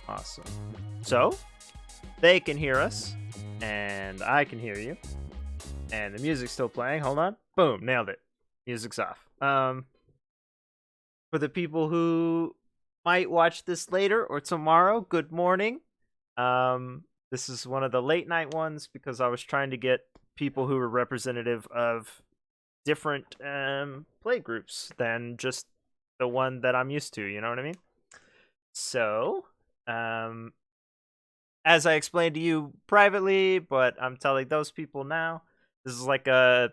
Awesome. So, they can hear us, and I can hear you, and the music's still playing. Hold on. Boom, nailed it. Music's off. For the people who might watch this later or tomorrow, good morning. This is one of the late night ones because I was trying to get people who were representative of different play groups than just the one that I'm used to, you know what I mean? So, as I explained to you privately, but I'm telling those people now, this is like a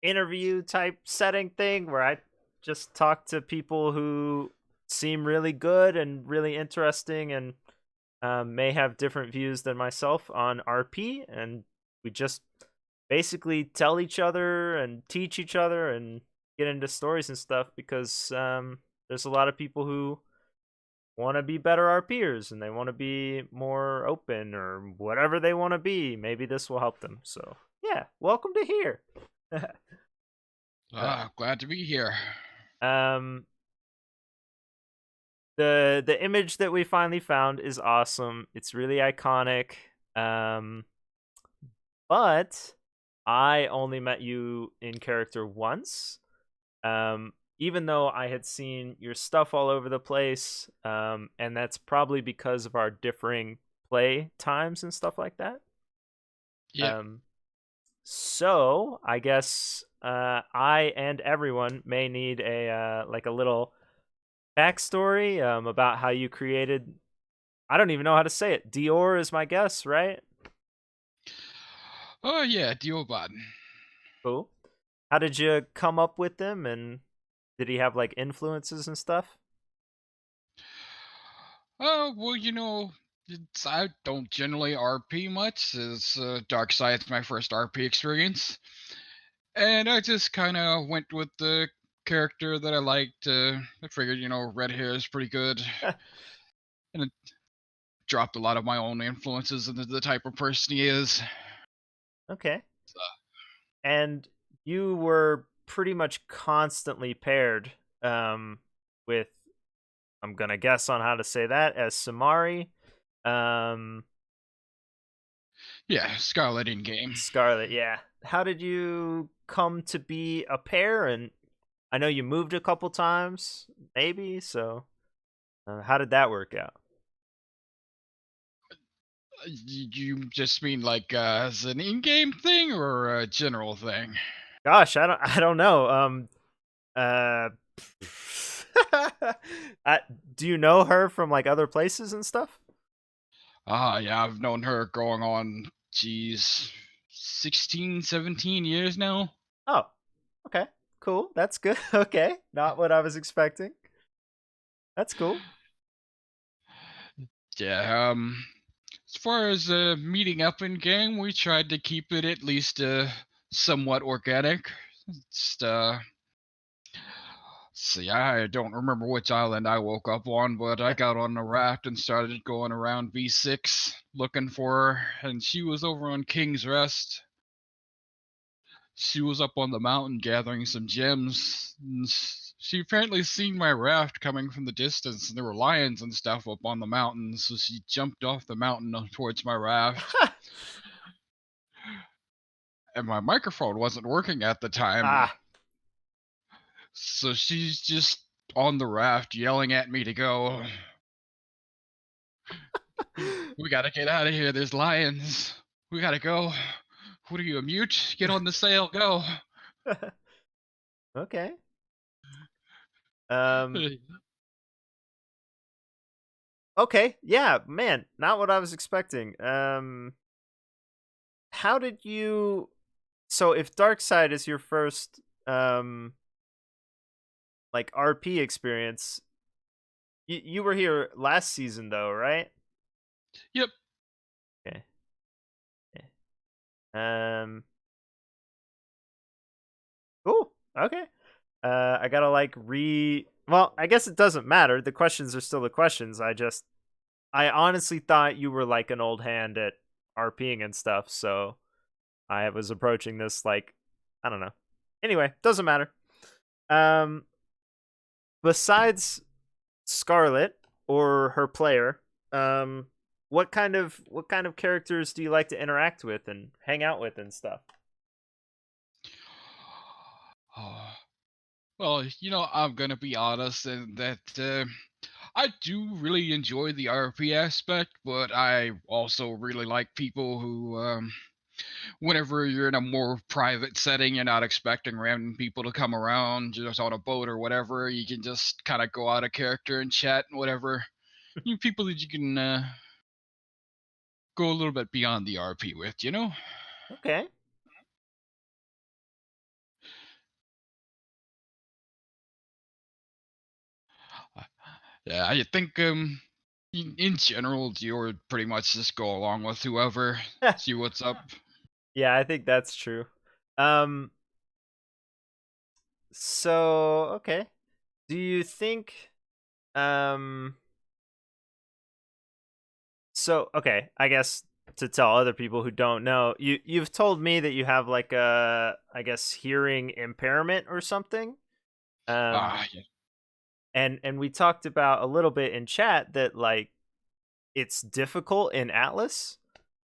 interview type setting thing where I just talk to people who seem really good and really interesting and may have different views than myself on RP, and we just basically tell each other and teach each other and get into stories and stuff because there's a lot of people who want to be better RPers and they want to be more open or whatever they want to be. Maybe this will help them. So yeah, welcome to here. Glad to be here. Um, the image that we finally found is awesome. It's really iconic. But I only met you in character once. Even though I had seen your stuff all over the place, and that's probably because of our differing play times and stuff like that. Yeah. So I guess I and everyone may need a like a little backstory about how you created. I don't even know how to say it. Dior is my guess, right? Oh yeah, Diobad. Cool. How did you come up with them, and did he have like influences and stuff? Oh well, I don't generally RP much. As Darkside's my first RP experience, and I just kind of went with the character that I liked. I figured, red hair is pretty good, and it dropped a lot of my own influences into the type of person he is. Okay. So, And you were pretty much constantly paired with, I'm gonna guess on how to say that, as Samari, um, yeah, Scarlet in game. Scarlet. Yeah. How did you come to be a pair? And I know you moved a couple times, maybe. So, how did that work out? You just mean like as an in-game thing or a general thing? Gosh, I don't know. Uh, uh, do you know her from like other places and stuff? Yeah, I've known her going on, geez, 16, 17 years now. Oh, okay, cool. That's good. Okay, not what I was expecting. That's cool. Yeah, as far as meeting up in game, we tried to keep it at least somewhat organic. Just, see, I don't remember which island I woke up on, but I got on a raft and started going around V6 looking for her, and she was over on King's Rest. She was up on the mountain gathering some gems. And she apparently seen my raft coming from the distance, and there were lions and stuff up on the mountain. So she jumped off the mountain towards my raft, and my microphone wasn't working at the time. Ah, So she's just on the raft yelling at me to go. We gotta get out of here. There's lions. We gotta go. What are you, a mute? Get on the sail. Go. okay. Um, okay. Yeah, man, not what I was expecting. How did you? So, if Darkside is your first, like RP experience, you were here last season though, right? Yep. Okay. Okay. Um. Cool. Okay. I gotta like re. Well, I guess it doesn't matter. The questions are still the questions. I honestly thought you were like an old hand at RPing and stuff, so I was approaching this like, I don't know. Anyway, doesn't matter. Um, besides Scarlet or her player, um, what kind of characters do you like to interact with and hang out with and stuff? Oh, well, I'm gonna be honest in that I do really enjoy the RP aspect, but I also really like people who, whenever you're in a more private setting, you're not expecting random people to come around just on a boat or whatever. You can just kind of go out of character and chat and whatever. People that you can go a little bit beyond the RP with. Okay. Uh, Yeah, I think in general you're pretty much just go along with whoever, see what's up. Yeah, I think that's true. Um, so okay. Do you think um so okay, I guess to tell other people who don't know, you've told me that you have like a I guess hearing impairment or something. Um Yeah. and we talked about a little bit in chat that like it's difficult in Atlas.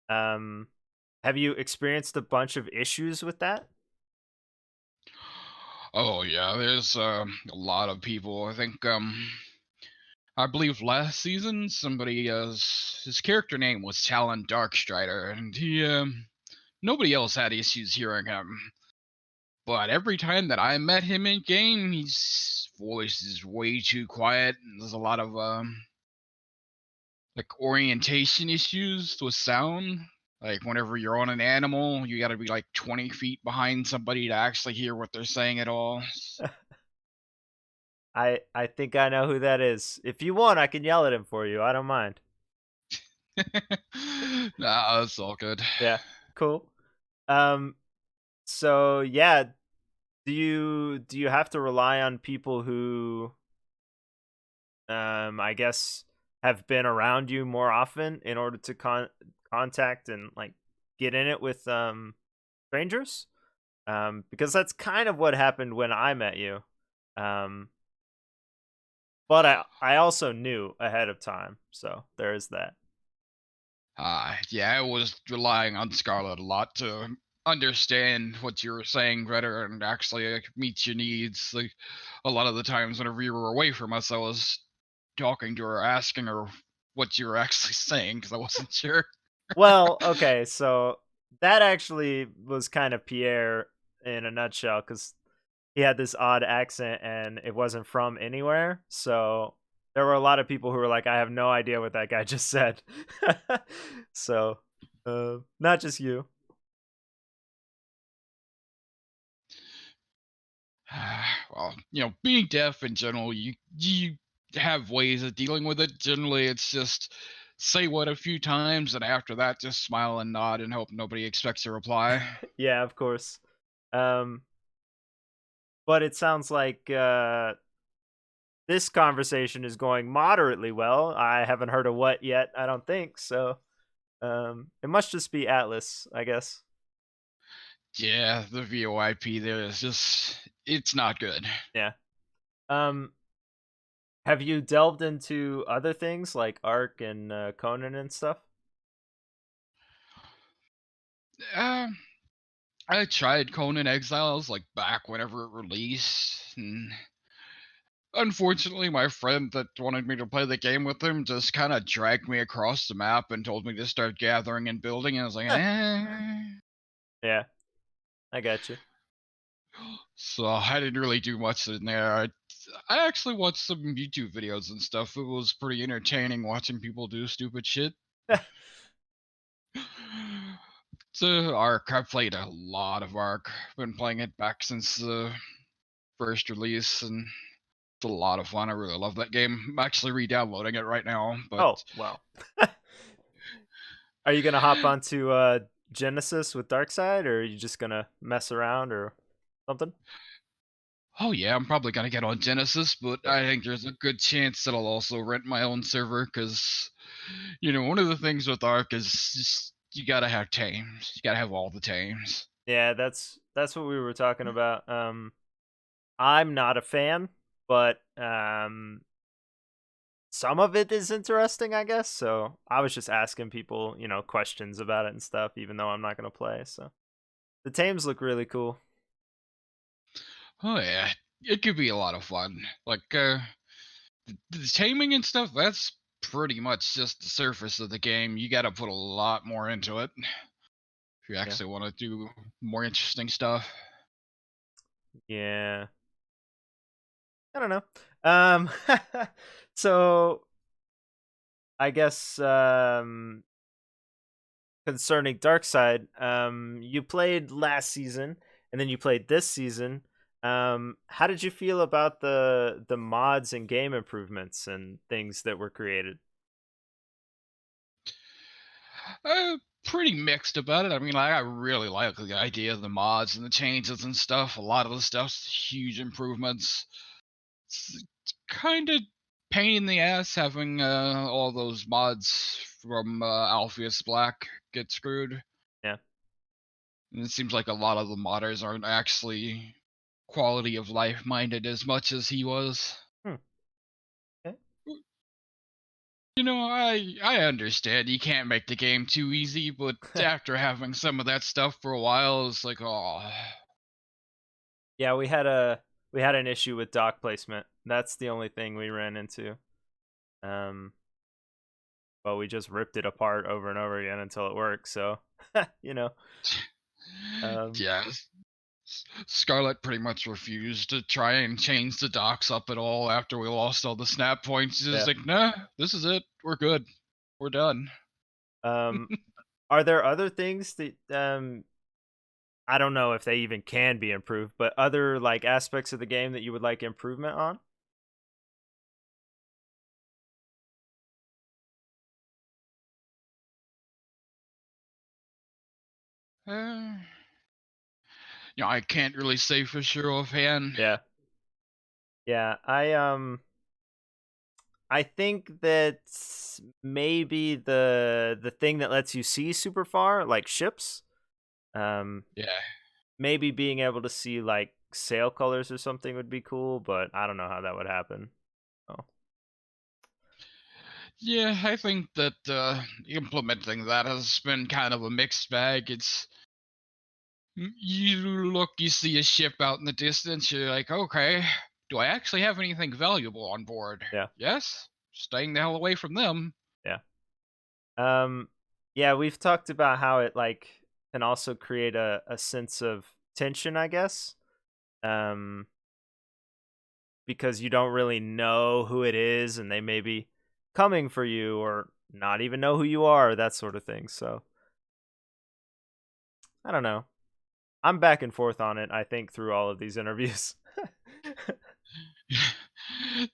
Um have you experienced a bunch of issues with that? Oh yeah, there's a lot of people. I think I believe last season somebody his character name was Talon Darkstrider, and he nobody else had issues hearing him. But every time that I met him in game, his voice is way too quiet, and there's a lot of like orientation issues with sound. Like whenever you're on an animal, you got to be like 20 feet behind somebody to actually hear what they're saying at all. I think I know who that is. If you want, I can yell at him for you. I don't mind. Nah, that's all good. Yeah. Cool. Um so yeah, do you have to rely on people who I guess have been around you more often in order to contact and like get in it with strangers? Because that's kind of what happened when I met you. Um but I also knew ahead of time. So there is that. Yeah, I was relying on Scarlet a lot to understand what you were saying better and actually meet your needs. Like a lot of the times, whenever you were away from us, I was talking to her, asking her what you were actually saying because I wasn't sure. Well, okay, so that actually was kind of Pierre in a nutshell because he had this odd accent and it wasn't from anywhere. So there were a lot of people who were like, I have no idea what that guy just said. So, not just you. Well, being deaf in general, you have ways of dealing with it. Generally, it's just say what a few times, and after that, just smile and nod and hope nobody expects a reply. Yeah, of course. Um, but it sounds like this conversation is going moderately well. I haven't heard of what yet, I don't think. So it must just be Atlas, I guess. Yeah, the VoIP there is just it's not good. Yeah. Um, have you delved into other things like Ark and Conan and stuff? Uh, I tried Conan Exiles like back whenever it released, and unfortunately, my friend that wanted me to play the game with him just kind of dragged me across the map and told me to start gathering and building. And I was like, eh. Yeah, I got you. So I didn't really do much in there. I actually watched some YouTube videos and stuff. It was pretty entertaining watching people do stupid shit. So Ark, I played a lot of Ark. Been playing it back since the first release, and it's a lot of fun. I really love that game. I'm actually re-downloading it right now, but Oh well. Are you gonna hop onto Genesis with Darkseid, or are you just gonna mess around or something? oh yeah, I'm probably gonna get on Genesis, but Yeah. I think there's a good chance that I'll also rent my own server because, one of the things with Ark is just, you gotta have tames. You gotta have all the tames. Yeah, that's what we were talking about. I'm not a fan, but some of it is interesting, I guess. So I was just asking people, questions about it and stuff, even though I'm not gonna play. So the tames look really cool. Oh yeah, it could be a lot of fun. Like the taming and stuff. That's pretty much just the surface of the game. You got to put a lot more into it if you Yeah. actually want to do more interesting stuff. Yeah. I don't know. Um so I guess concerning Darkside, you played last season and then you played this season. How did you feel about the mods and game improvements and things that were created? Pretty mixed about it. I mean, like, I really like the idea of the mods and the changes and stuff. A lot of the stuff's huge improvements. It's kind of pain in the ass having all those mods from Alpheus Black get screwed. Yeah. And it seems like a lot of the modders aren't actually quality of life minded as much as he was. Hmm. Okay. You know, I understand you can't make the game too easy, but after having some of that stuff for a while, it's like, oh, Yeah, we had an issue with dock placement. That's the only thing we ran into. Um, but we just ripped it apart over and over again until it worked. So, you know, um, yeah. Scarlet pretty much refused to try and change the docks up at all after we lost all the snap points. She's just yeah. like, nah, this is it. We're good. We're done. Um, are there other things that I don't know if they even can be improved, but other like aspects of the game that you would like improvement on? Uh, I can't really say for sure offhand. Yeah. Yeah, I think that maybe the thing that lets you see super far, like ships, um, Yeah. maybe being able to see like sail colors or something would be cool, but I don't know how that would happen. Oh, Yeah, I think that implementing that has been kind of a mixed bag. You look, you see a ship out in the distance, you're like, okay, do I actually have anything valuable on board? yeah, Yes, staying the hell away from them. yeah. Um, yeah, we've talked about how it like can also create a sense of tension, I guess. Um, because you don't really know who it is and they may be coming for you or not even know who you are, that sort of thing. So, I don't know. I'm back and forth on it, I think, through all of these interviews.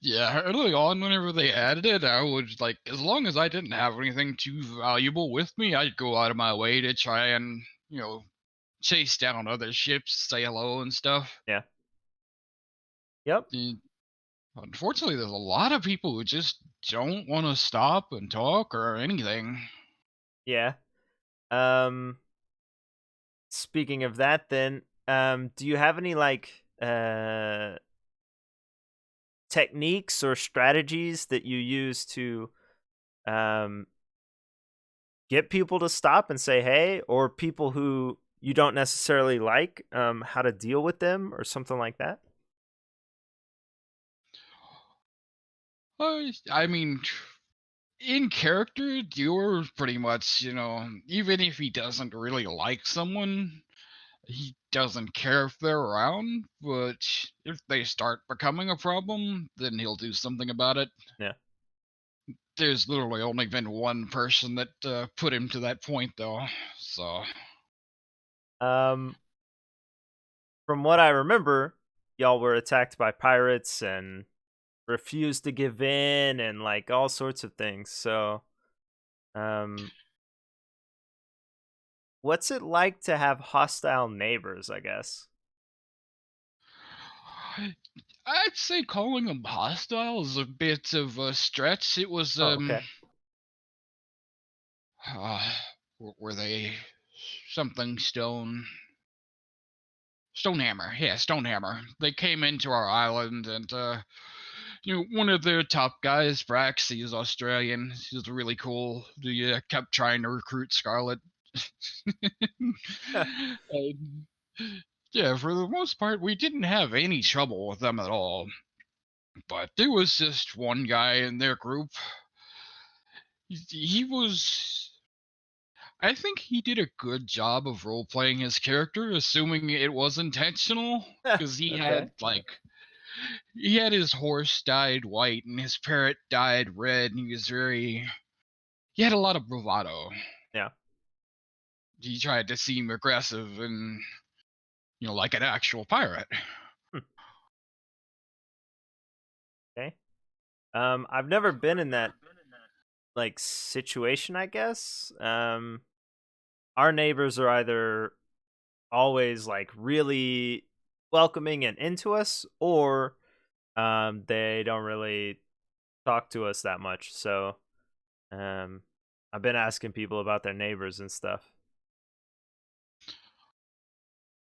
Yeah, early on, whenever they added it, I would like, as long as I didn't have anything too valuable with me, I'd go out of my way to try and, chase down other ships, say hello and stuff. Yeah. Yep. And unfortunately, there's a lot of people who just don't want to stop and talk or anything. Yeah. Um Speaking of that then, do you have any like techniques or strategies that you use to um get people to stop and say hey, or people who you don't necessarily like, how to deal with them or something like that? I mean, in character, you're pretty much, even if he doesn't really like someone, he doesn't care if they're around, but if they start becoming a problem, then he'll do something about it. Yeah. There's literally only been one person that put him to that point, though. So, Um from what I remember, y'all were attacked by pirates and refused to give in and like all sorts of things. So, um what's it like to have hostile neighbors, I guess? I'd say calling them hostile is a bit of a stretch. It was, Oh, okay. uh, were they something stone? Stonehammer, yeah, Stonehammer. They came into our island and one of their top guys, Brax, he's Australian. He's really cool. He kept trying to recruit Scarlet. And, yeah, for the most part, we didn't have any trouble with them at all. But there was just one guy in their group. He was. I think he did a good job of role playing his character, assuming it was intentional. Because Okay. he had his horse dyed white and his parrot dyed red, and he had a lot of bravado. Yeah. He tried to seem aggressive and like an actual pirate. Hmm. Okay. I've never been in that like situation, I guess. Our neighbors are either always like really welcoming and into us, or they don't really talk to us that much. So um I've been asking people about their neighbors and stuff.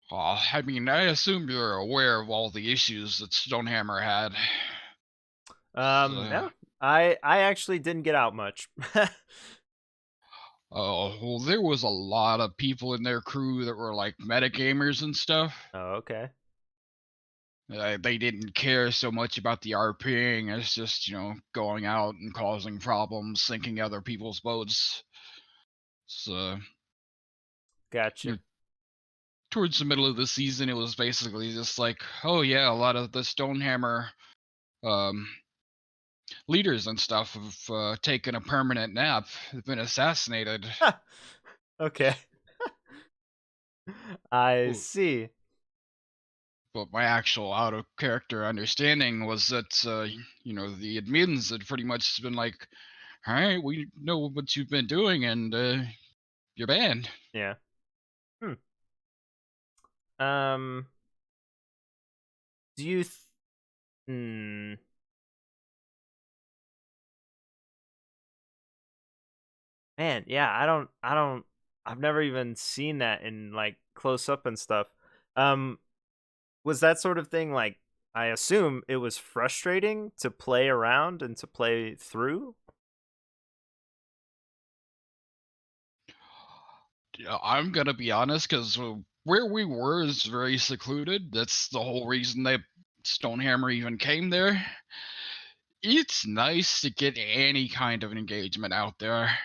I mean, I assume you're aware of all the issues that Stonehammer had. So, No, I actually didn't get out much. oh, well, there was a lot of people in their crew that were like metagamers and stuff. Oh, okay. They didn't care so much about the RPing as just, going out and causing problems, sinking other people's boats. So, you Gotcha. know, towards the middle of the season, it was basically just like, oh yeah, a lot of the Stonehammer um, leaders and stuff have taken a permanent nap, have been assassinated. Okay. I Ooh, see. but my actual out of character understanding was that, the admins had pretty much been like, all right, we know what you've been doing and you're banned. Yeah. Hmm. Um do you hmm. Man, yeah, I've never even seen that in like close up and stuff. Um was that sort of thing like, I assume it was frustrating to play around and to play through? Yeah, I'm gonna be honest, because where we were is very secluded. That's the whole reason that Stonehammer even came there. It's nice to get any kind of an engagement out there.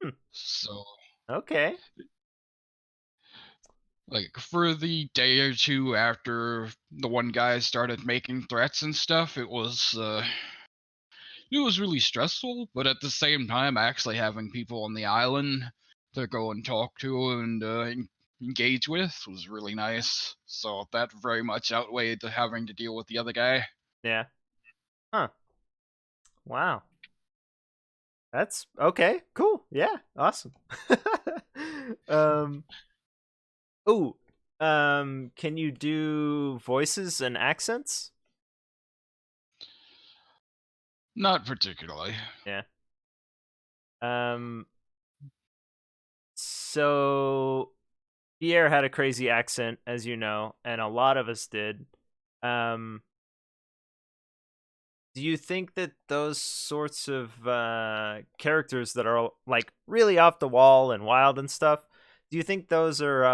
Hmm. So, Okay. like, for the day or two after the one guy started making threats and stuff, it was really stressful, but at the same time, actually having people on the island to go and talk to and engage with was really nice. So that very much outweighed the having to deal with the other guy. Yeah. Huh. Wow. That's okay. Cool. Yeah. Awesome. um Oh, can you do voices and accents? Not particularly. Yeah. Um, so Pierre had a crazy accent, as you know, and a lot of us did. Um, do you think that those sorts of characters that are like really off the wall and wild and stuff, do you think those are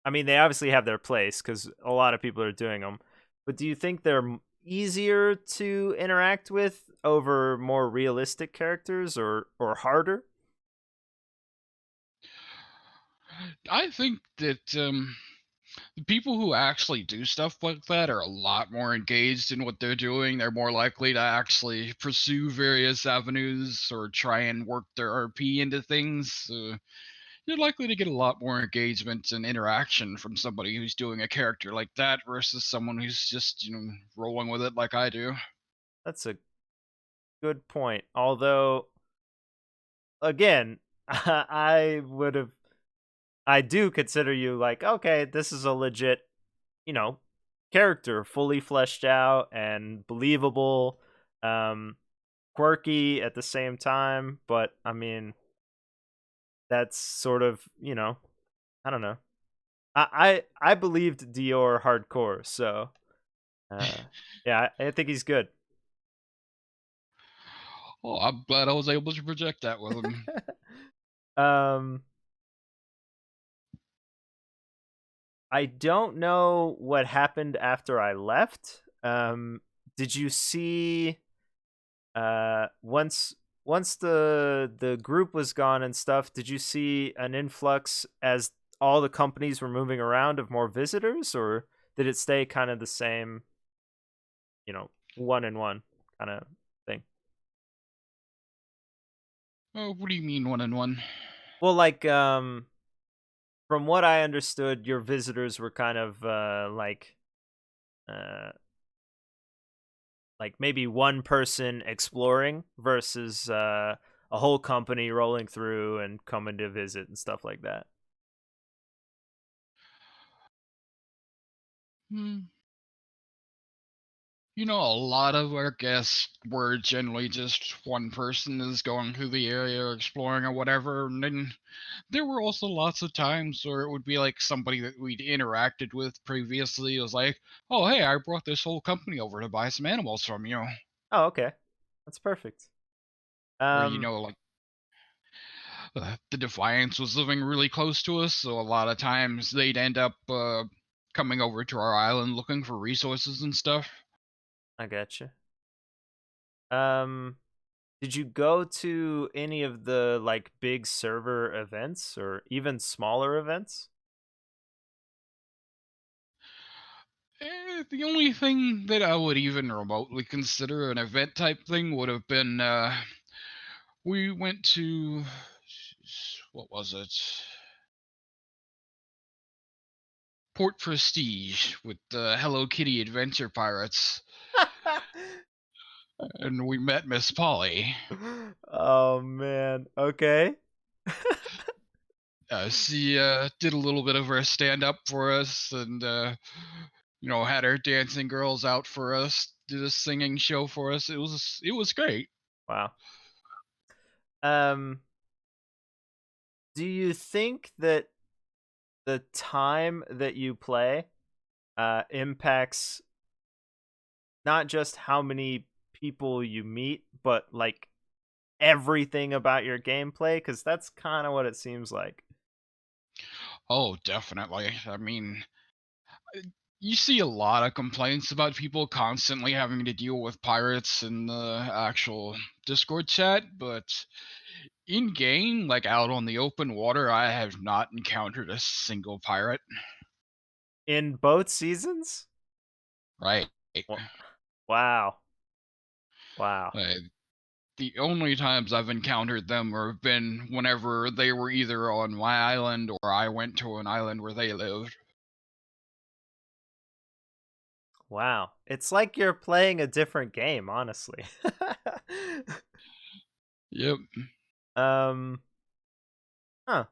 I mean, they obviously have their place because a lot of people are doing them. But do you think they're easier to interact with over more realistic characters, or harder? I think that the people who actually do stuff like that are a lot more engaged in what they're doing. They're more likely to actually pursue various avenues or try and work their RP into things. You're likely to get a lot more engagement and interaction from somebody who's doing a character like that versus someone who's just, rolling with it like I do. That's a good point. Although, again, I do consider you like, okay, this is a legit, you know, character, fully fleshed out and believable, um, quirky at the same time. But I mean, that's sort of, I don't know. I believed Dior hardcore, so Uh, yeah, I think he's good. Oh, I'm glad I was able to project that with him. um, I don't know what happened after I left. Did you see once the group was gone and stuff, did you see an influx as all the companies were moving around of more visitors, or did it stay kind of the same, one and one kind of thing? Oh, what do you mean 1-on-1? Well, like from what I understood, your visitors were kind of uh like maybe one person exploring versus a whole company rolling through and coming to visit and stuff like that. Hmm. A lot of our guests were generally just one person is going through the area or exploring or whatever. And then there were also lots of times where it would be like somebody that we'd interacted with previously was like, "Oh, hey, I brought this whole company over to buy some animals from you." Oh, okay. That's perfect. Or, Um, like the Defiance was living really close to us, so a lot of times they'd end up coming over to our island looking for resources and stuff. I gotcha. Um, did you go to any of the like big server events or even smaller events? The only thing that I would even remotely consider an event type thing would have been we went to what was it? Port Prestige with the Hello Kitty Adventure Pirates, and we met Miss Polly. Oh man. Okay. She did a little bit of her stand up for us, and had her dancing girls out for us, did a singing show for us. It was great. Wow. Um, do you think that the time that you play impacts not just how many people you meet, but like everything about your gameplay? Because that's kind of what it seems like. Oh, definitely. I mean, you see a lot of complaints about people constantly having to deal with pirates in the actual Discord chat, but in game, like out on the open water, I have not encountered a single pirate. In both seasons? Right. Wa- Wow. Wow. Uh, the only times I've encountered them have been whenever they were either on my island or I went to an island where they lived. Wow. It's like you're playing a different game, honestly. Yep. um, huh.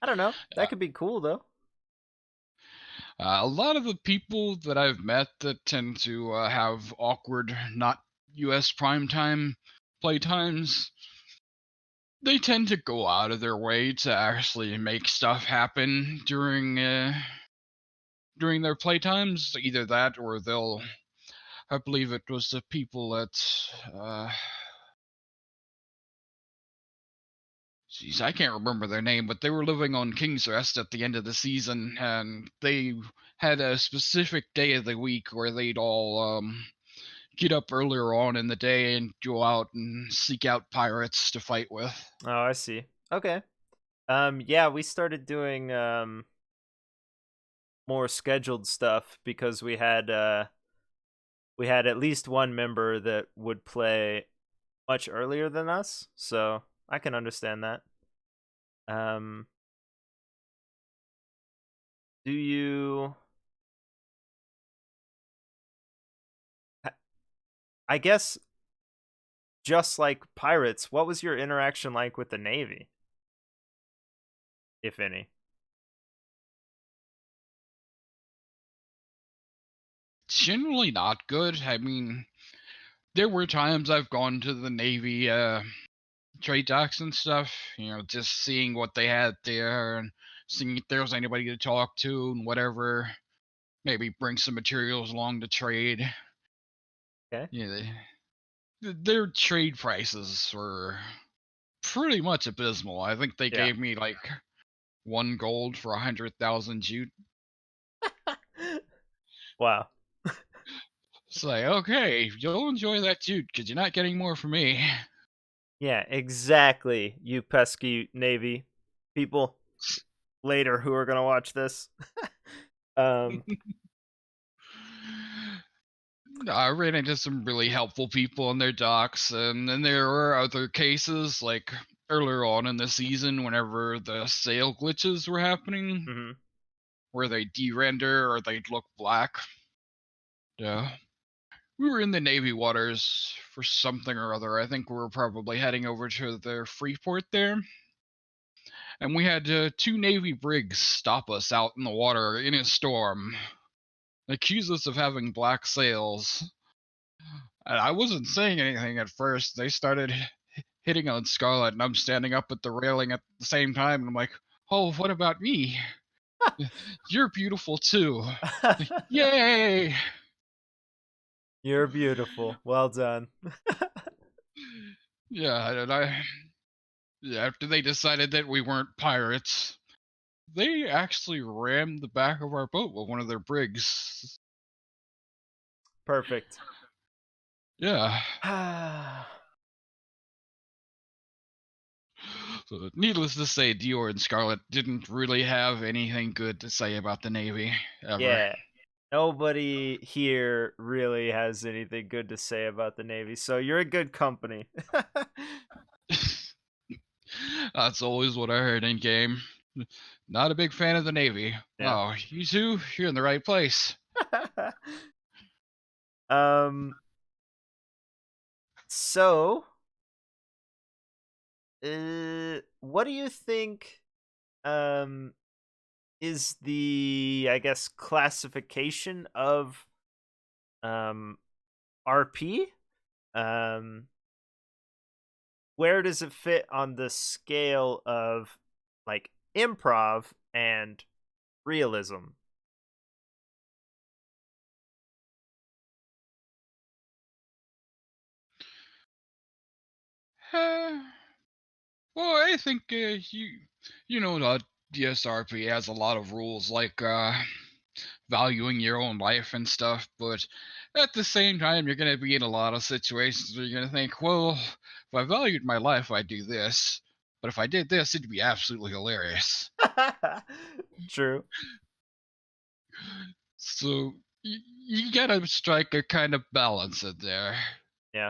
I don't know. That could be cool though. A lot of the people that I've met that tend to have awkward, not US primetime playtimes, they tend to go out of their way to actually make stuff happen during their playtimes. Either that, or they'll. I believe it was the people at. Jeez, I can't remember their name, but they were living on King's Rest at the end of the season, and they had a specific day of the week where they'd all get up earlier on in the day and go out and seek out pirates to fight with. Oh, I see. Okay. Yeah, we started doing more scheduled stuff because we had at least one member that would play much earlier than us, so I can understand that. Um, do you? I guess just like pirates, what was your interaction like with the Navy, if any? Generally not good. I mean, there were times I've gone to the Navy trade docks and stuff, just seeing what they had there and seeing if there was anybody to talk to and whatever. maybe bring some materials along to trade. Okay. Yeah, their trade prices were pretty much abysmal. I think they Yeah. gave me like 1 gold for 100,000 jute. Wow. It's like, okay, you'll enjoy that jute because you're not getting more from me. Yeah, exactly. You pesky Navy people later who are gonna watch this. um. I ran into some really helpful people in their docks, and then there were other cases like earlier on in the season, whenever the sail glitches were happening, Mhm. where they de-render or they'd look black. Yeah, we were in the Navy waters for something or other. I think we were probably heading over to the Freeport there, and we had two Navy brigs stop us out in the water in a storm, accuse us of having black sails. And I wasn't saying anything at first. They started hitting on Scarlet, and I'm standing up at the railing at the same time, and I'm like, "Oh, what about me? You're beautiful too! Yay!" You're beautiful. Well done. Yeah, and after they decided that we weren't pirates, they actually rammed the back of our boat with one of their brigs. Perfect. Yeah. Yeah. So, needless to say, Dior and Scarlet didn't really have anything good to say about the Navy ever. Nobody here really has anything good to say about the Navy, so you're a good company. That's always what I heard in game. Not a big fan of the Navy. Yeah. Oh, you two, you're in the right place. um. So, what do you think? Um, is the, I guess, classification of RP? Um, where does it fit on the scale of like improv and realism? Uh, well, I think you know that DSRP has a lot of rules like valuing your own life and stuff, but at the same time, you're gonna be in a lot of situations where you're gonna think, well, if I valued my life, I'd do this, but if I did this, it'd be absolutely hilarious. True. So you gotta strike a kind of balance in there. Yeah.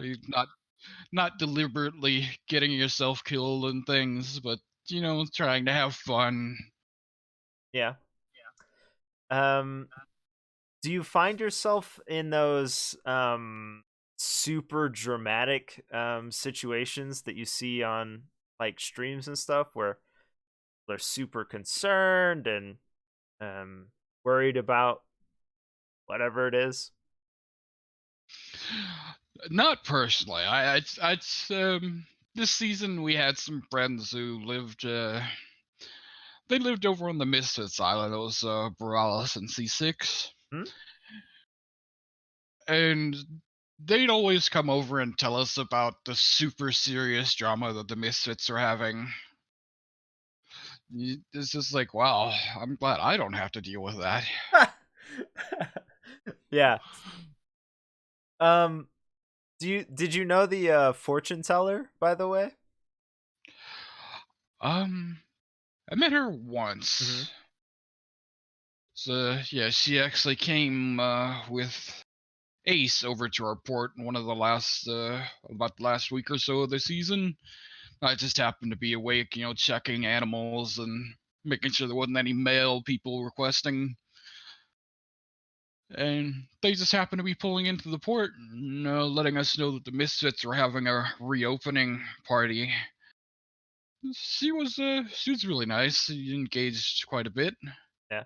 Not deliberately getting yourself killed and things, but trying to have fun. Yeah. Um, do you find yourself in those super dramatic situations that you see on like streams and stuff where they're super concerned and um worried about whatever it is? Not personally. This season we had some friends who lived. They lived over on the Misfits Island. It was Borealis and C6, Hmm? and they'd always come over and tell us about the super serious drama that the Misfits are having. It's just like, wow, I'm glad I don't have to deal with that. Yeah. Um, did you know the fortune teller, by the way? Um, I met her Mm-hmm. once. So yeah, she actually came with Ace over to our port in one of the last about the last week or so of the season. I just happened to be awake, checking animals and making sure there wasn't any male people requesting. And they just happened to be pulling into the port and letting us know that the Misfits were having a reopening party. She was really nice. She engaged quite a bit. Yeah.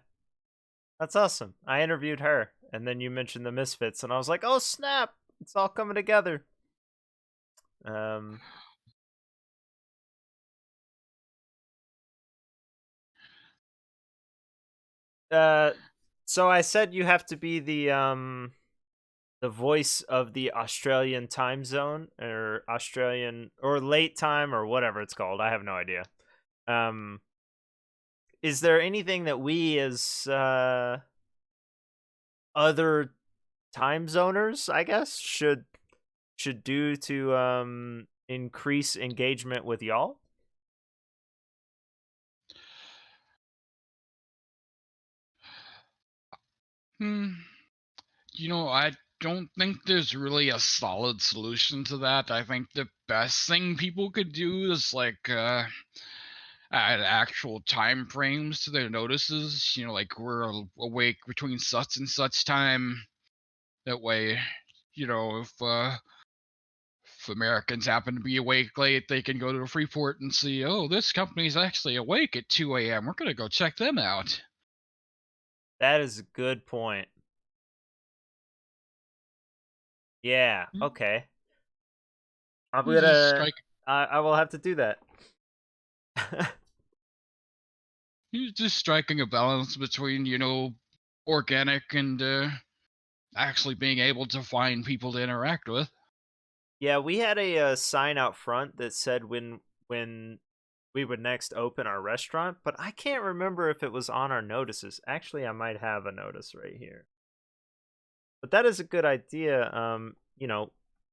That's awesome. I interviewed her, and then you mentioned the Misfits, and I was like, "Oh snap! It's all coming together." Um, uh, So I said you have to be the voice of the Australian time zone, or Australian or late time, or whatever it's called. I have no idea. Um, is there anything that we as other time zoners, I guess, should do to increase engagement with y'all? Hmm. I don't think there's really a solid solution to that. I think the best thing people could do is like add actual time frames to their notices. Like we're awake between such and such time. That way, if Americans happen to be awake late, they can go to Freeport and see, oh, this company's actually awake at 2 a.m. We're gonna go check them out. That is a good point. Yeah. Mm, Okay. I'm It's just gonna. strike, I will have to do that. it's just striking a balance between organic and actually being able to find people to interact with. Yeah, we had a, sign out front that said when we would next open our restaurant, but I can't remember if it was on our notices. Actually, I might have a notice right here. But that is a good idea.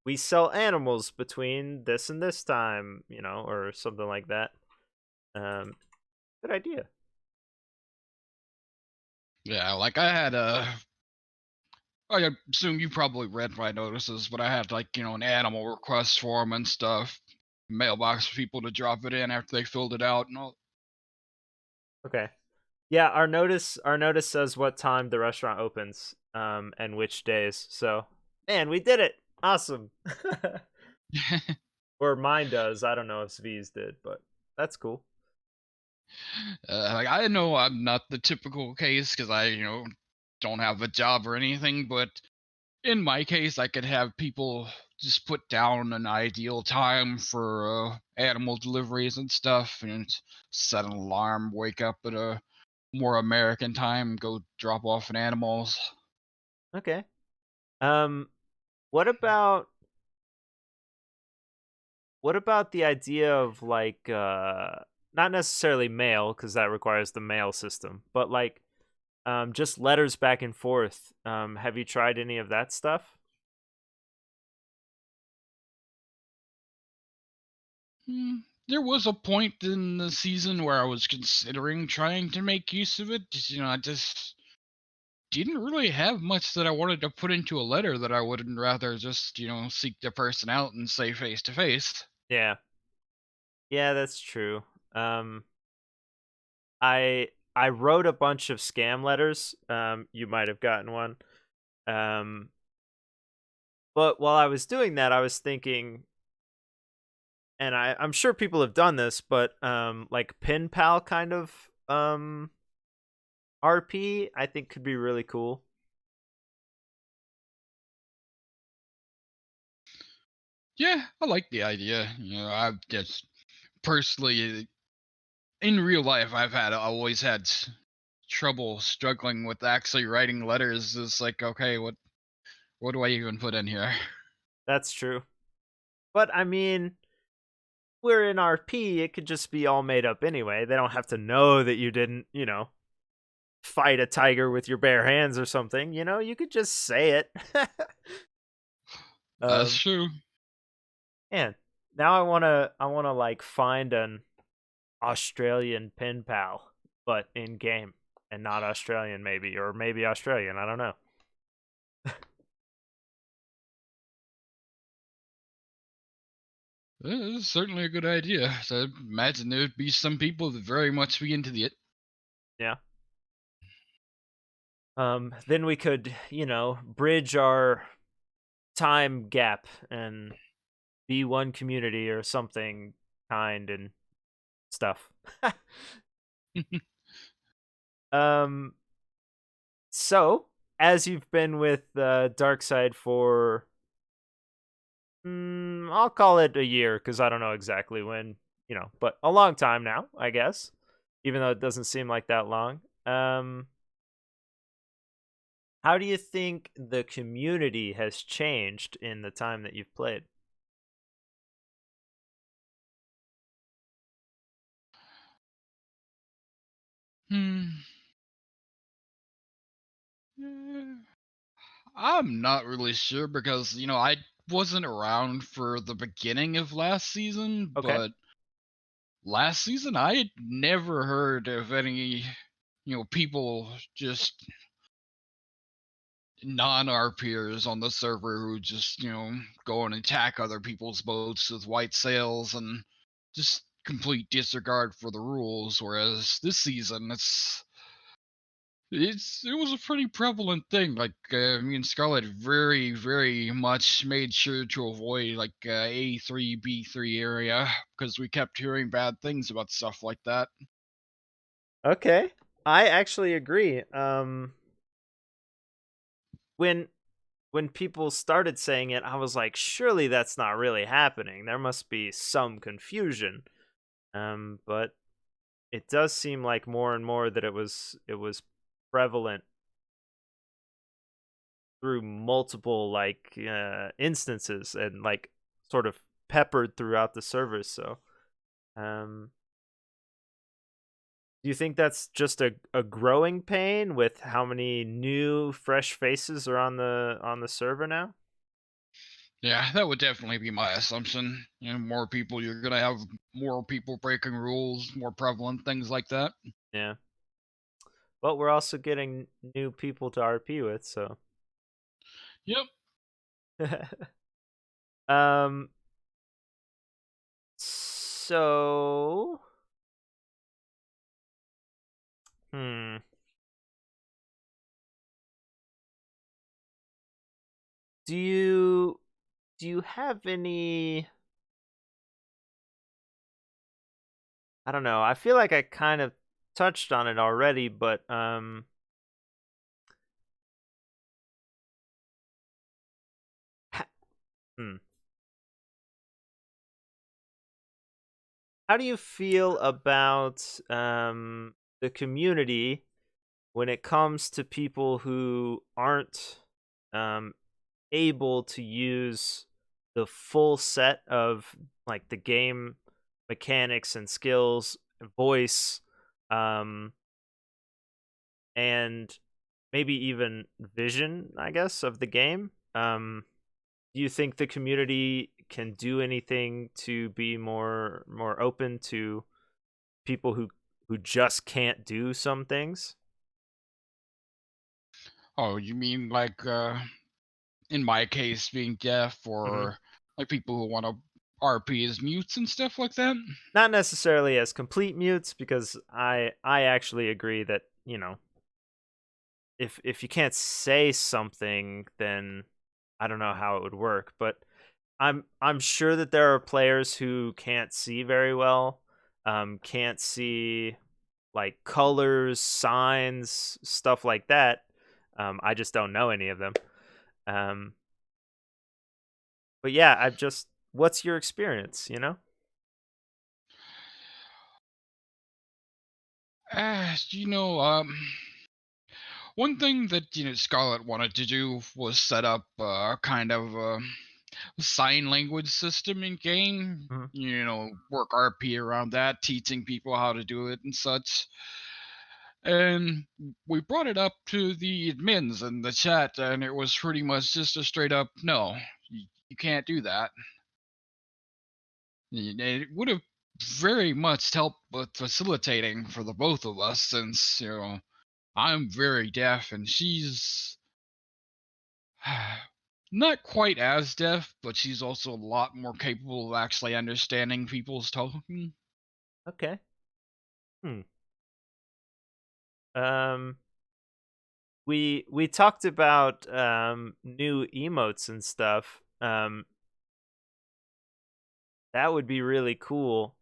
We sell animals between this and this time, or something like that. Um, Good idea. Yeah, like I assume you probably read my notices, but I had like an animal request form and stuff, mailbox for people to drop it in after they filled it out and all. Okay. Yeah, our notice says what time the restaurant opens, and which days. So, man, we did it. Awesome. Or mine does. I don't know if Zvi's did, but that's cool. Like I know I'm not the typical case because I don't have a job or anything, but in my case, I could have people just put down an ideal time for animal deliveries and stuff, and set an alarm, wake up at a more American time, go drop off an animals. Okay. Um, what about the idea of like not necessarily mail, because that requires the mail system, but like just letters back and forth. Have you tried any of that stuff? Hmm, There was a point in the season where I was considering trying to make use of it. I just didn't really have much that I wanted to put into a letter that I wouldn't rather just, seek the person out and say face to face. Yeah. Yeah, that's true. Um I wrote a bunch of scam letters. You might have gotten one. Um but while I was doing that, I was thinking, and I'm sure people have done this, but like pen pal kind of RP, I think could be really cool. Yeah, I like the idea. I've just personally, in real life, always had trouble struggling with actually writing letters. It's like, okay, what do I even put in here? That's true. But I mean, we're in RP, it could just be all made up anyway. They don't have to know that you didn't, fight a tiger with your bare hands or something. You could just say it. That's um, true. Man, now I wanna like find an Australian pen pal, but in game and not Australian, maybe, or maybe Australian. I don't know. It's certainly a good idea. So I imagine there'd be some people that very much be into it. Yeah. Then we could, bridge our time gap and be one community or something kind and stuff. um, so as you've been with Darkside for, I'll call it a year because I don't know exactly when, but a long time now, I guess. Even though it doesn't seem like that long. Um, How do you think the community has changed in the time that you've played? Hmm. eh, I'm not really sure because, I wasn't around for the beginning of last season, Okay. but last season I had never heard of any, people just non-RPers on the server who just, go and attack other people's boats with white sails and just complete disregard for the rules. Whereas this season, it was a pretty prevalent thing. Like me and Scarlet very very much made sure to avoid like A3 B3 area because we kept hearing bad things about stuff like that. Okay. I actually agree. When when people started saying it, I was like, surely that's not really happening. There must be some confusion. But it does seem like more and more that it was prevalent through multiple like instances and like sort of peppered throughout the servers. So, um, do you think that's just a growing pain with how many new fresh faces are on the server now? Yeah, that would definitely be my assumption. More people, you're gonna have more people breaking rules, more prevalent things like that. Yeah. But we're also getting new people to RP with, so Yep. um so hmm do you do you have any, I don't know. I feel like I kind of touched on it already, but ha- hmm. How do you feel about the community when it comes to people who aren't um able to use the full set of like the game mechanics and skills, voice, um and maybe even vision, I guess, of the game? Do you think the community can do anything to be more open to people who just can't do some things? Oh, you mean like in my case being deaf Hmm. or like people who want to RP as mutes and stuff like that? Not necessarily as complete mutes, because I actually agree that, if you can't say something, then I don't know how it would work. But I'm sure that there are players who can't see very well, can't see like colors, signs, stuff like that. I just don't know any of them. Um, but yeah, I just, what's your experience? One thing that Scarlett wanted to do was set up kind of sign language system in game. Mhm. Work RP around that, teaching people how to do it and such. And we brought it up to the admins in the chat, and it was pretty much just a straight up no, you can't do that. And it would have very much helped with facilitating for the both of us, since I'm very deaf and she's not quite as deaf, but she's also a lot more capable of actually understanding people's talking. Okay. Hmm. Um, we talked about new emotes and stuff. That would be really cool.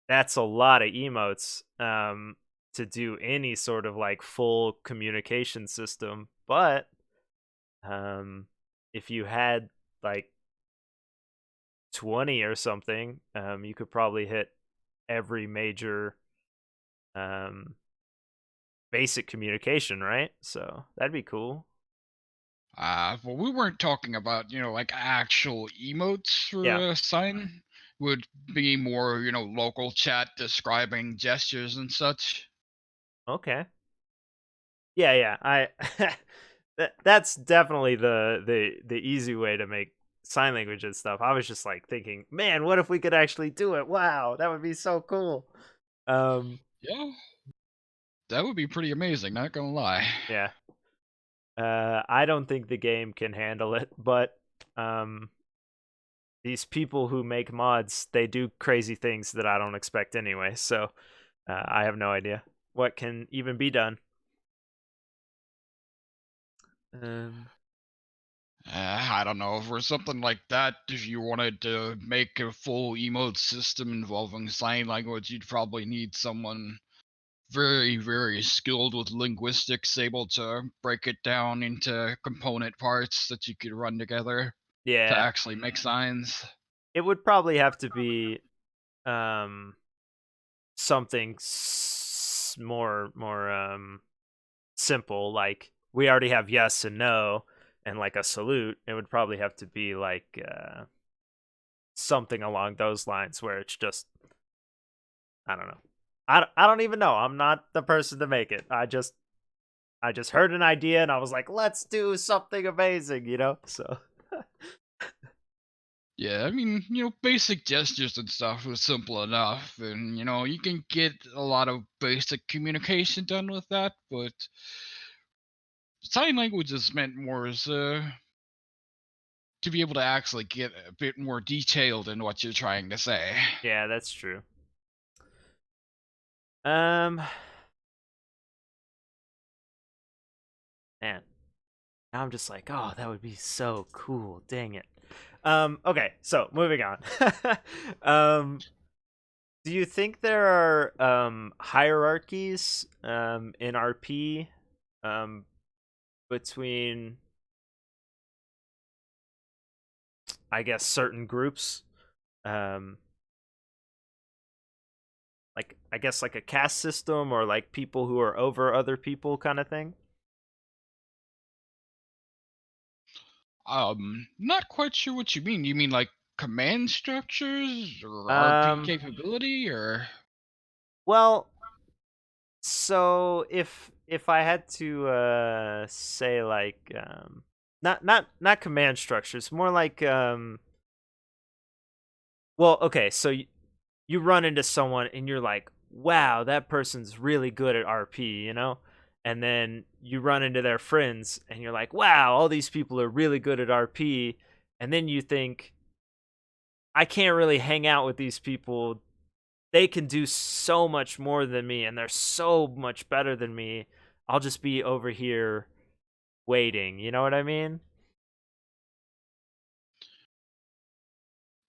That's a lot of emotes to do any sort of like full communication system. But um, if you had like 20 or something, you could probably hit every major um, basic communication, right? So that'd be cool. Well, we weren't talking about, like actual emotes for Yeah. a sign. Would be more, local chat describing gestures and such. Okay. Yeah, yeah. That's definitely the easy way to make sign language and stuff. I was just like thinking, man, what if we could actually do it? Wow, that would be so cool. Um, Yeah, that would be pretty amazing, not gonna lie. yeah. I don't think the game can handle it, but um, these people who make mods, they do crazy things that I don't expect anyway. So I have no idea what can even be done. Um, I don't know, for something like that, if you wanted to make a full emote system involving sign language, you'd probably need someone very, very skilled with linguistics, able to break it down into component parts that you could run together to yeah, actually make signs. it would probably have to be something more simple, like we already have yes and no and like a salute. It would probably have to be like something along those lines where it's just, I don't know. I don't even know. I'm not the person to make it. I just heard an idea and I was like, let's do something amazing, So Yeah, I mean, basic gestures and stuff was simple enough, and you can get a lot of basic communication done with that, but sign language is meant more as to be able to actually get a bit more detailed in what you're trying to say. yeah, that's true. Um Man, now I'm just like, oh, that would be so cool. Dang it. Okay, so moving on. um Do you think there are hierarchies in RP um, between, I guess, certain groups? Um, like, I guess, like a caste system or like people who are over other people kind of thing? Not quite sure what you mean. You mean like command structures or RP Um, capability or well, so if I had to say like not command structures, more like well, okay, so you run into someone and you're like, wow, that person's really good at RP? And then you run into their friends and you're like, wow, all these people are really good at RP. And then you think, I can't really hang out with these people. They can do so much more than me and they're so much better than me. I'll just be over here waiting. You know what I mean?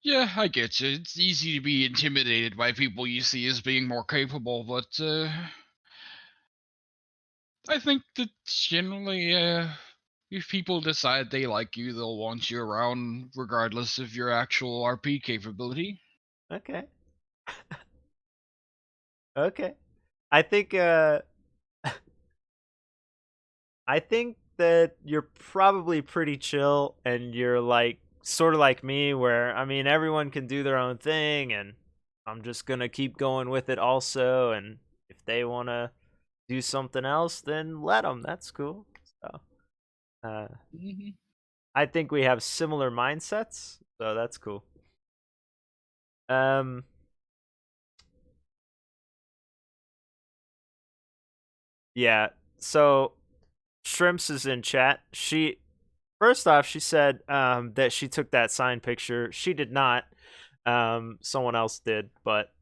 yeah, I get you. It's easy to be intimidated by people you see as being more capable, but I think that generally, if people decide they like you, they'll want you around regardless of your actual RP capability. Okay. Okay. I think I think that you're probably pretty chill and you're like sort of like me where I mean everyone can do their own thing and I'm just going to keep going with it also, and if they want to do something else then let them. That's cool. So, uh Hmm. I think we have similar mindsets, so that's cool. Um yeah. So Shrimps is in chat. She First off, she said that she took that signed picture. She did not. Someone else did, but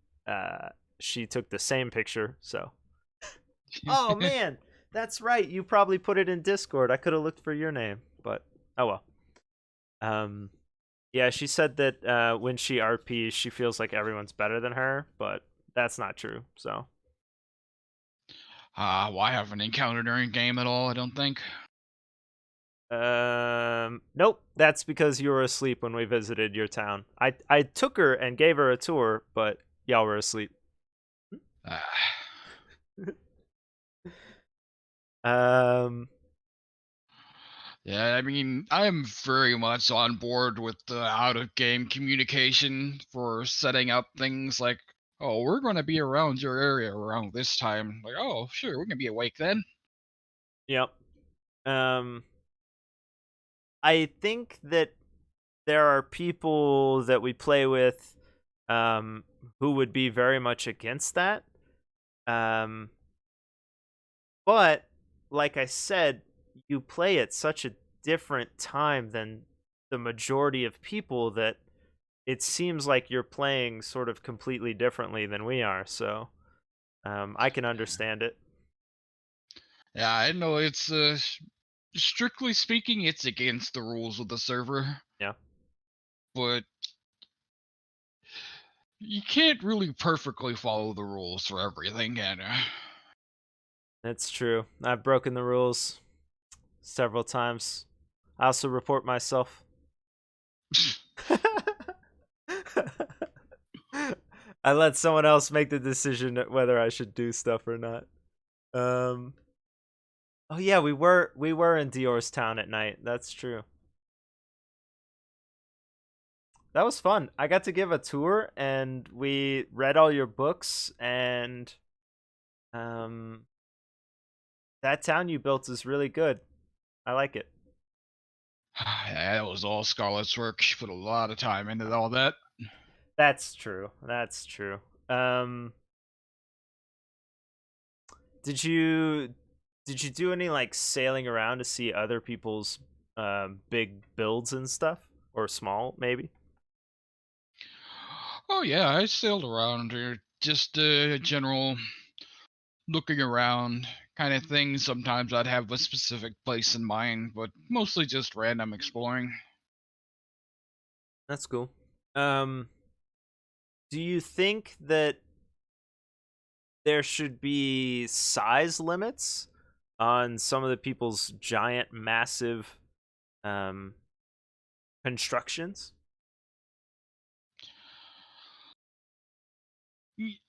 she took the same picture. So, oh man, that's right. You probably put it in Discord. I could have looked for your name, but oh well. Um, yeah, she said that when she RPs, she feels like everyone's better than her, but that's not true. So, Well, I haven't encountered her in game at all, I don't think. nope. That's because you were asleep when we visited your town. I took her and gave her a tour, but y'all were asleep. Uh, Um, Yeah, I mean, I'm very much on board with the out of game communication for setting up things like, oh, we're going to be around your area around this time. Like, oh, sure, we're going to be awake then. yep. Um, I think that there are people that we play with um, who would be very much against that. Um, but like I said, you play at such a different time than the majority of people that it seems like you're playing sort of completely differently than we are. So I can understand it. Yeah, I know it's strictly speaking, it's against the rules of the server, Yeah, but you can't really perfectly follow the rules for everything, can you? that's true. I've broken the rules several times. I also report myself. I let someone else make the decision whether I should do stuff or not. Um. Oh yeah, we were in Dior's town at night. That's true. That was fun. I got to give a tour, and we read all your books. And um, that town you built is really good. I like it. Yeah, that was all Scarlett's work. She put a lot of time into all that. That's true. That's true. Um, did you did you do any like sailing around to see other people's big builds and stuff, or small maybe? Oh yeah, I sailed around here, just general looking around kind of thing. Sometimes I'd have a specific place in mind, but mostly just random exploring. That's cool. Um, do you think that there should be size limits on some of the people's giant, massive um, constructions?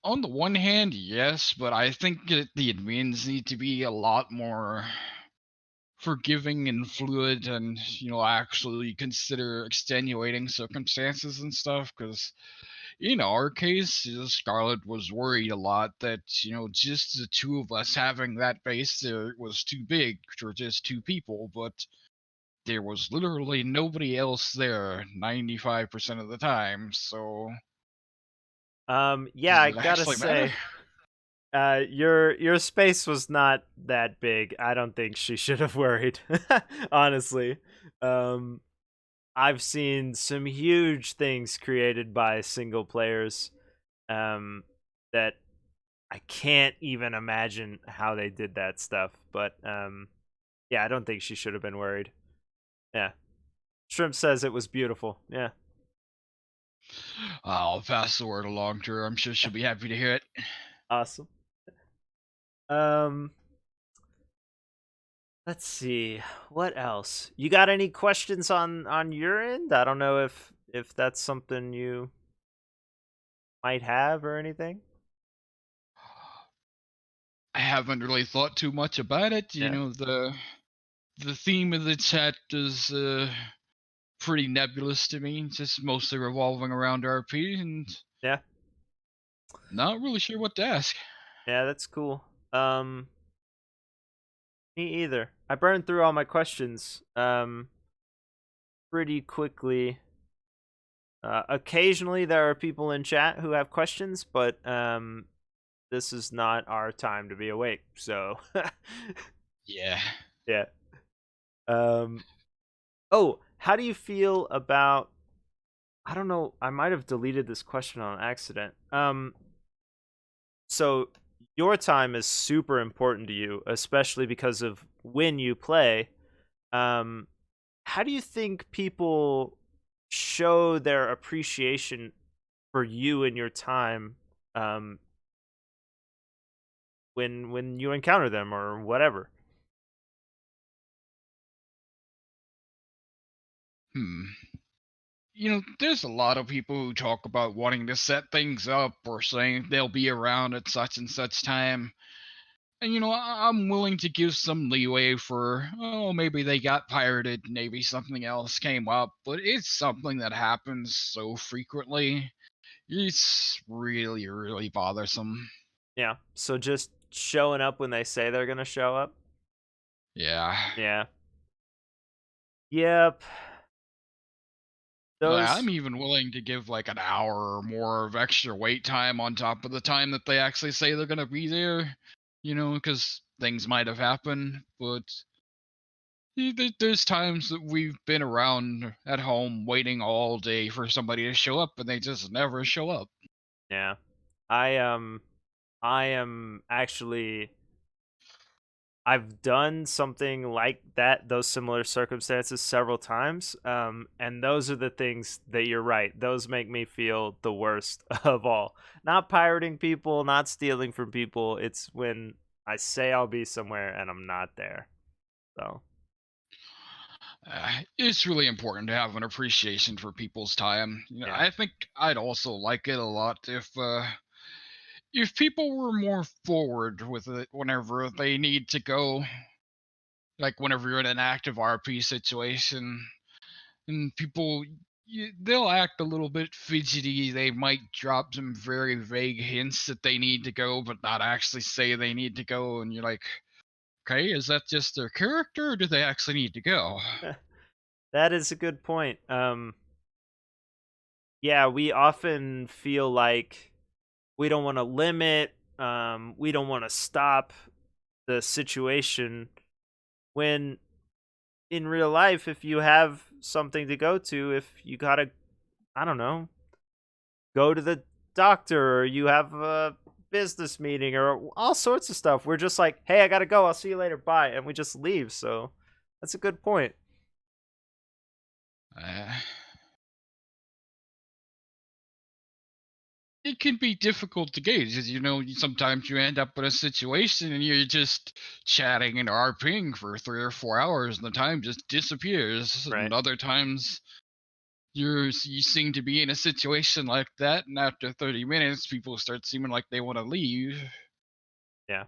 On the one hand, yes, but I think that the admins need to be a lot more forgiving and fluid and, actually consider extenuating circumstances and stuff. Because in our case, Scarlett was worried a lot that, just the two of us having that base there was too big for just two people, but there was literally nobody else there 95% of the time, so Yeah, does I it gotta actually matter? say, your space was not that big. I don't think she should have worried. Honestly, um, I've seen some huge things created by single players um, that I can't even imagine how they did that stuff. But yeah, I don't think she should have been worried. Yeah, Shrimp says it was beautiful. Yeah, I'll pass the word along to her. I'm sure she'll be happy to hear it. awesome. Um, let's see what else. You got any questions on your end? I don't know if that's something you might have or anything. I haven't really thought too much about it. Yeah, The theme of the chat is pretty nebulous to me, just mostly revolving around RP, and yeah, not really sure what to ask. yeah. That's cool. Um, me either. I burned through all my questions pretty quickly. Occasionally, there are people in chat who have questions, but this is not our time to be awake. So, Yeah. yeah. Um. Oh, how do you feel about? I don't know. I might have deleted this question on accident. So your time is super important to you, especially because of when you play. Um. How do you think people show their appreciation for you and your time? Um, when you encounter them or whatever. Hmm. There's a lot of people who talk about wanting to set things up or saying they'll be around at such and such time. And I'm willing to give some leeway for, oh, maybe they got pirated, maybe something else came up, but it's something that happens so frequently. It's really, really bothersome. Yeah. So just showing up when they say they're gonna show up. Yeah. Yeah. Yep. I'm Those. even willing to give like an hour or more of extra wait time on top of the time that they actually say they're going to be there, because things might have happened. But there's times that we've been around at home waiting all day for somebody to show up and they just never show up. Yeah. I am actually I've done something like that, those similar circumstances several times. And those are the things that you're right. Those make me feel the worst of all. Not pirating people, not stealing from people. It's when I say I'll be somewhere and I'm not there. So, It's really important to have an appreciation for people's time. yeah, I think I'd also like it a lot if people were more forward with it whenever they need to go, like whenever you're in an active RP situation, and people, they'll act a little bit fidgety. They might drop some very vague hints that they need to go, but not actually say they need to go. And you're like, okay, is that just their character, or do they actually need to go? that is a good point. Yeah, we often feel like we don't want to limit, we don't want to stop the situation when in real life, if you have something to go to, if you gotta, I don't know, go to the doctor or you have a business meeting or all sorts of stuff, we're just like, hey, I gotta go. I'll see you later. Bye. And we just leave. So that's a good point. Uh, it can be difficult to gauge, as sometimes you end up in a situation and you're just chatting and RPing for 3 or 4 hours, and the time just disappears. Right. And other times, you seem to be in a situation like that, and after 30 minutes people start seeming like they want to leave. Yeah.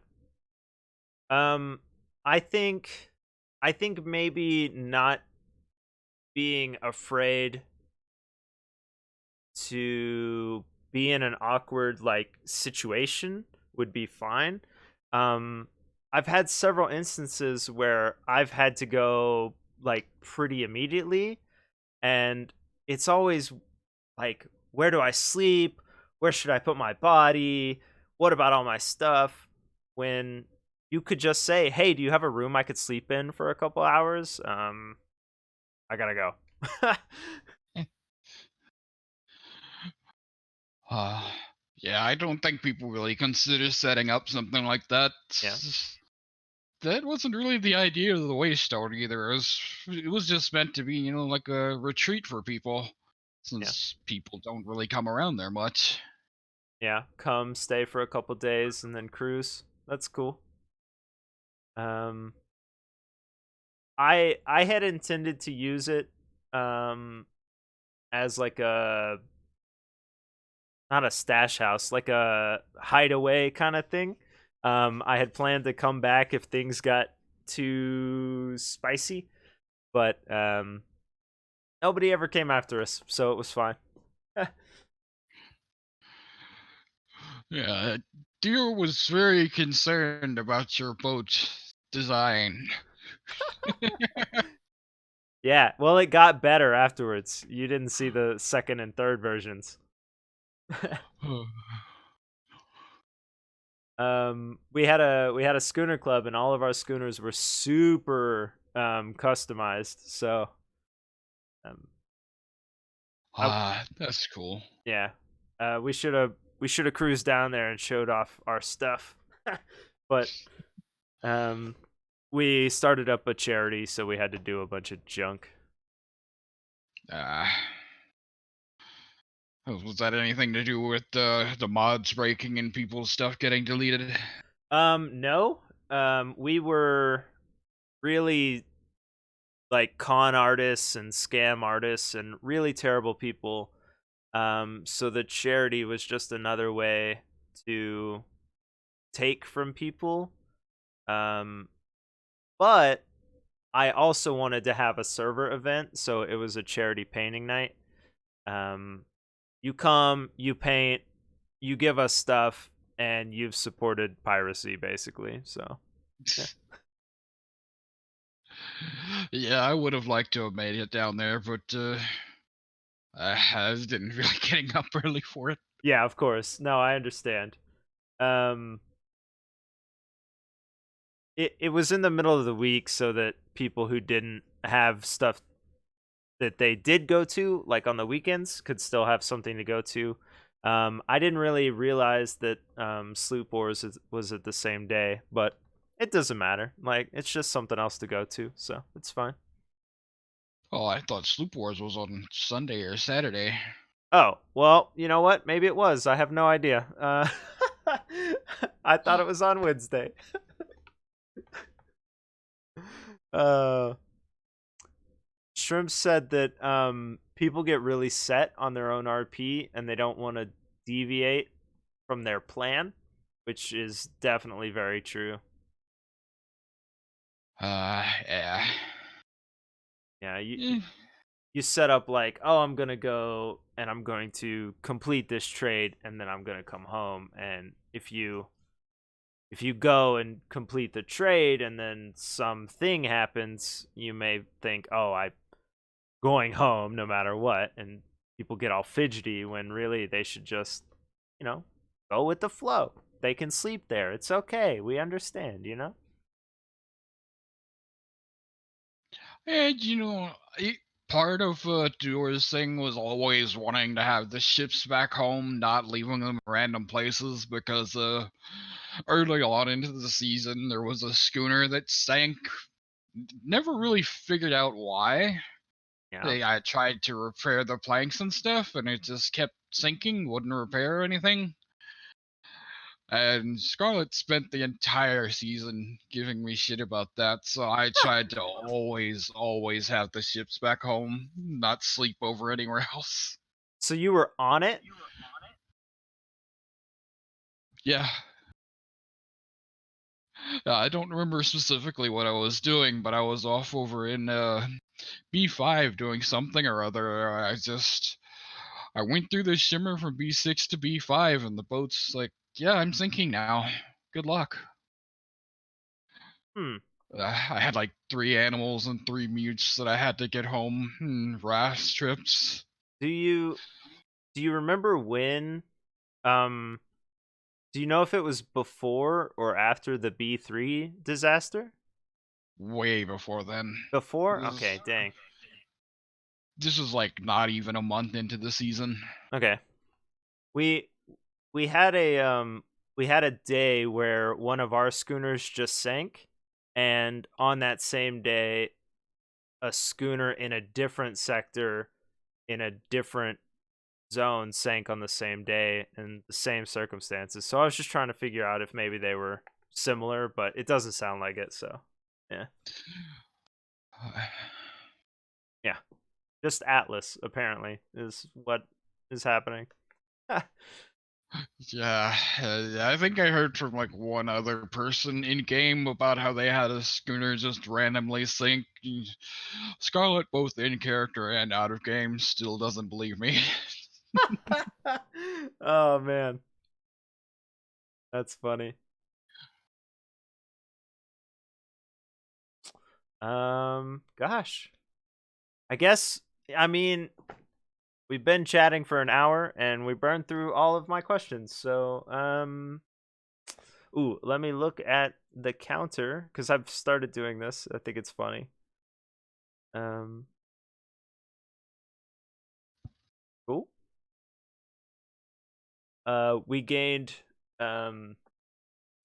Um, I think, I think maybe not being afraid to be in an awkward like situation would be fine. Um I've had several instances where I've had to go like pretty immediately, and it's always like, where do I sleep? Where should I put my body? What about all my stuff? When you could just say, "Hey, do you have a room I could sleep in for a couple hours? I got to go." uh, yeah, I don't think people really consider setting up something like that. Yeah. That wasn't really the idea of the Waystone either. It was just meant to be, like a retreat for people, Yeah. since people don't really come around there much. Yeah, come stay for a couple days and then cruise. That's cool. Um, I had intended to use it um as like a, not a stash house, like a hideaway kind of thing. I had planned to come back if things got too spicy, but nobody ever came after us, so it was fine. Yeah, Deer was very concerned about your boat design. Yeah, well, it got better afterwards. You didn't see the second and third versions. We had a schooner club, and all of our schooners were super customized. So um, I, That's cool. yeah, we should have cruised down there and showed off our stuff, but um, we started up a charity, so we had to do a bunch of junk. Uh, was that anything to do with the mods breaking and people's stuff getting deleted? No, we were really like con artists and scam artists and really terrible people. So the charity was just another way to take from people. Um, but I also wanted to have a server event, so it was a charity painting night. Um, you come, you paint, you give us stuff, and you've supported piracy basically. So yeah. Yeah, I would have liked to have made it down there, but I didn't really getting up early for it. Yeah, of course. No, I understand. Um, it was in the middle of the week, so that people who didn't have stuff that they did go to, like on the weekends, could still have something to go to. I didn't really realize that Sloop Wars was at the same day, but it doesn't matter. Like, it's just something else to go to, so it's fine. Oh, I thought Sloop Wars was on Sunday or Saturday. Oh, well, you know what? Maybe it was. I have no idea. I thought it was on Wednesday. uh, Shrimp said that people get really set on their own RP and they don't want to deviate from their plan, which is definitely very true. Yeah. Yeah, Eh. you set up like, oh, I'm gonna go and I'm going to complete this trade and then I'm gonna come home. And if you go and complete the trade and then something happens, you may think, oh, I'm going home no matter what, and people get all fidgety when really they should just, you know, go with the flow. They can sleep there. It's okay. We understand, you know? And part of Doer's thing was always wanting to have the ships back home, not leaving them in random places because early on into the season there was a schooner that sank. Never really figured out why. Yeah. I tried to repair the planks and stuff, and it just kept sinking, wouldn't repair anything. And Scarlett spent the entire season giving me shit about that, so I tried to always have the ships back home, not sleep over anywhere else. So you were on it? Yeah. I don't remember specifically what I was doing, but I was off over in B5 doing something or other. I went through the shimmer from B6 to B5, and the boat's like, yeah, I'm sinking now. Good luck. Hmm. I had like 3 animals and 3 mutes that I had to get home. Raft trips. Do you do you remember when um do you know if it was before or after the B3 disaster? Way before then. Before? This, Okay, dang. this was like not even a month into the season. Okay. We we had a day where one of our schooners just sank, and on that same day a schooner in a different sector in a different zone sank on the same day in the same circumstances. So I was just trying to figure out if maybe they were similar, but it doesn't sound like it, so yeah. Yeah. Just Atlas apparently is what is happening. Yeah, I think I heard from like one other person in game about how they had a schooner just randomly sink. Scarlet, both in character and out of game, still doesn't believe me. Oh man, that's funny. Gosh. I guess, I mean, we've been chatting for an hour and we burned through all of my questions. So, ooh, let me look at the counter cuz I've started doing this. I think it's funny. Um, cool. We gained um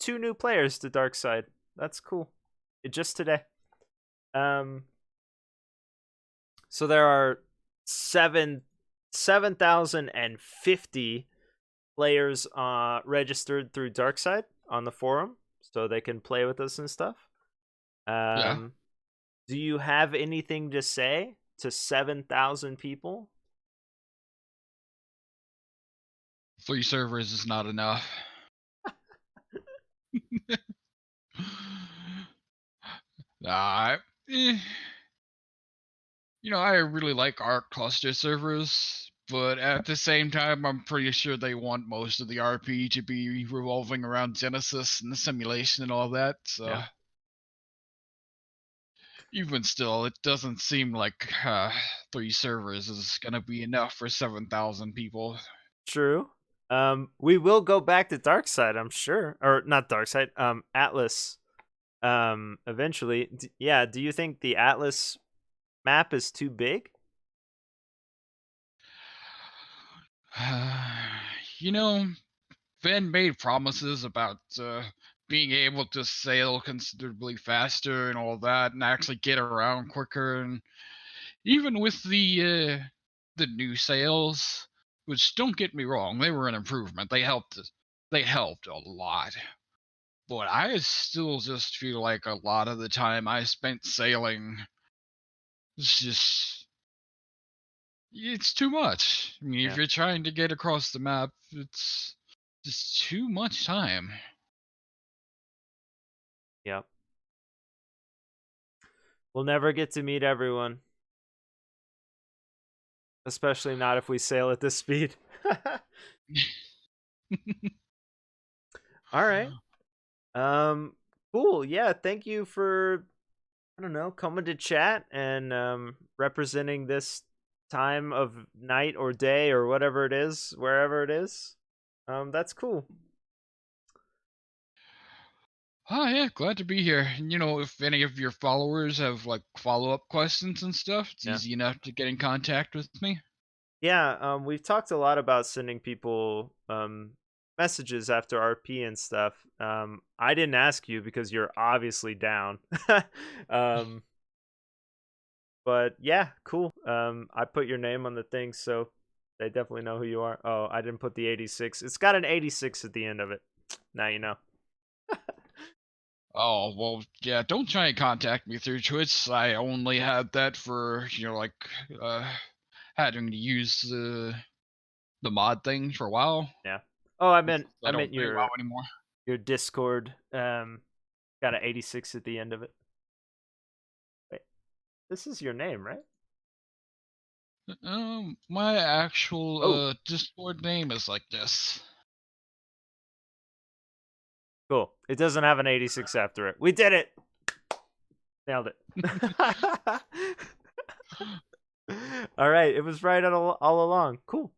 2 new players to Darkside. That's cool. Just today. Um, so there are 7,050 players registered through Darkside on the forum, so they can play with us and stuff. Yeah, Do you have anything to say to 7,000 people? 3 servers is not enough. Uh, eh, I really like Arc cluster servers, but at the same time, I'm pretty sure they want most of the RP to be revolving around Genesis and the simulation and all that. So Yeah. even still, it doesn't seem like 3 servers is gonna be enough for 7,000 people. True. We will go back to Darkside, I'm sure, or not Darkside. Atlas. Eventually. Yeah. Do you think the Atlas map is too big? you know, Ben made promises about being able to sail considerably faster and all that, and actually get around quicker. And even with the new sails, which don't get me wrong, they were an improvement. They helped. They helped a lot. But I still just feel like a lot of the time I spent sailing is just it's too much. I mean, if Yeah. you're trying to get across the map, it's just too much time. Yep. We'll never get to meet everyone, especially not if we sail at this speed. All right. Um. Cool. Yeah. Thank you for, I don't know, coming to chat and representing this time of night or day or whatever it is, wherever it is. That's cool. Oh yeah, glad to be here. And if any of your followers have like follow-up questions and stuff, it's Yeah. easy enough to get in contact with me. Yeah. We've talked a lot about sending people messages after RP and stuff. I didn't ask you because you're obviously down. um, but yeah, cool. I put your name on the thing, so they definitely know who you are. Oh, I didn't put the 86. It's got an 86 at the end of it. Now you know. Oh, well, yeah, don't try and contact me through Twitch. I only had that for, like uh having to use the mod thing for a while. Yeah. Oh, I Since meant I don't play WoW your anymore. Discord got an 86 at the end of it. Wait, this is your name, right? My actual Oh, Discord name is like this. cool. It doesn't have an 86 after it. We did it. Nailed it. All right, it was right all along. Cool.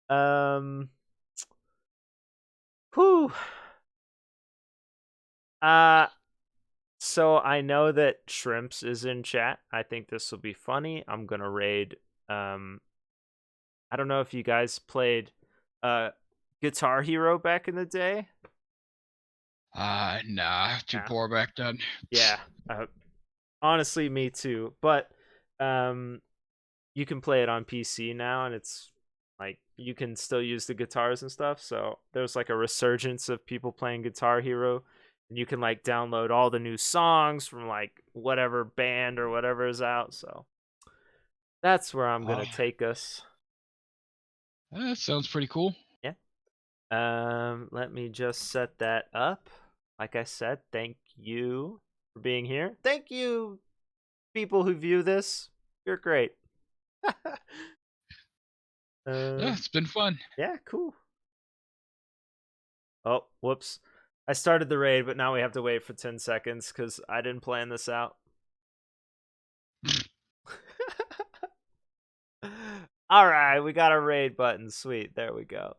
Um whew. Uh so I know that Shrimps is in chat. I think this will be funny. I'm going to raid I don't know if you guys played uh Guitar Hero back in the day. Nah, too Yeah. poor back then. Yeah. Uh, honestly, me too. But um you can play it on PC now, and it's like you can still use the guitars and stuff. So there's like a resurgence of people playing Guitar Hero, and you can like download all the new songs from like whatever band or whatever is out. So that's where I'm Oh, gonna take us. that sounds pretty cool. Yeah. Let me just set that up. Like I said, thank you for being here. Thank you, people who view this. You're great. Yeah, um, it's been fun. yeah, cool. Oh, whoops. I started the raid, but now we have to wait for 10 seconds because I didn't plan this out. All right, we got a raid button. Sweet. There we go.